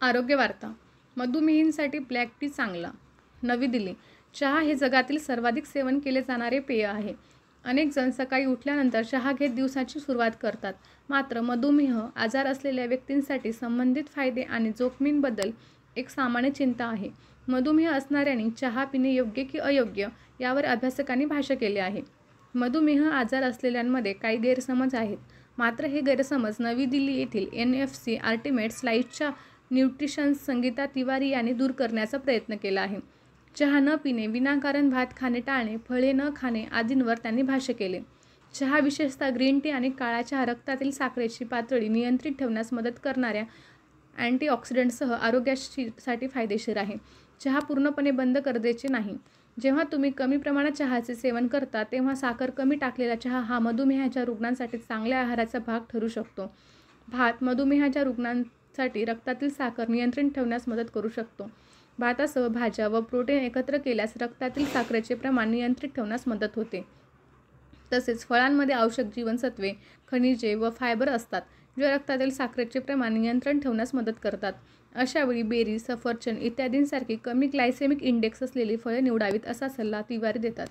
आरोग्य वार्ता. मधुमेहींसाठी ब्लॅक टी चांगला. नवी दिल्ली. चहा हे जगातील सर्वाधिक सेवन केले जाणारे पेय आहे. अनेक जण सकाळी उठल्यानंतर चहा घेत दिवसाची सुरुवात करतात. मात्र मधुमेह आजार असलेल्या व्यक्तींसाठी संबंधित फायदे आणि जोखमींबद्दल एक सामान्य चिंता आहे. मधुमेह असणाऱ्यांनी चहा पिणे योग्य की अयोग्य यावर अभ्यासकांनी भाष्य केले आहे. मधुमेह आजार असलेल्यांमध्ये काही गैरसमज आहेत. मात्र हे गैरसमज नवी दिल्ली येथील NFC अल्टिमेट स्लाईड्सच्या न्यूट्रिशन्स संगीता तिवारी यांनी दूर करण्याचा प्रयत्न केला आहे. चहा न पिणे, विनाकारण भात खाणे टाळणे, फळे न खाणे आदींवर त्यांनी भाष्य केले. चहा विशेषतः ग्रीन टी आणि काळा चहा रक्तातील साखरेची पातळी नियंत्रित ठेवण्यास मदत करणाऱ्या अँटीऑक्सिडंटसह आरोग्यासाठी फायदेशीर आहे. चहा पूर्णपणे बंद करायचे नाही. जेव्हा तुम्ही कमी प्रमाणात चहाचे सेवन करता तेव्हा साखर कमी टाकलेला चहा हा मधुमेहाच्या रुग्णांसाठी चांगल्या आहाराचा भाग ठरू शकतो. भात मधुमेहाच्या रुग्णांसाठी रक्तातील साखर नियंत्रित ठेवण्यास मदत करू शकतो. भातासह भाज्या व प्रोटीन एकत्र केल्यास रक्तातील साखरेचे प्रमाण नियंत्रित ठेवण्यास मदत होते. तसेच फळांमध्ये आवश्यक जीवनसत्त्वे, खनिजे व फायबर असतात, जे रक्तातील साखरेचे प्रमाण नियंत्रित ठेवण्यास मदत करतात. अशावेळी बेरी, सफरचंद इत्यादींसारखी कमी ग्लायसेमिक इंडेक्स असलेली फळे निवडावीत असा सल्ला तिवारी देतात.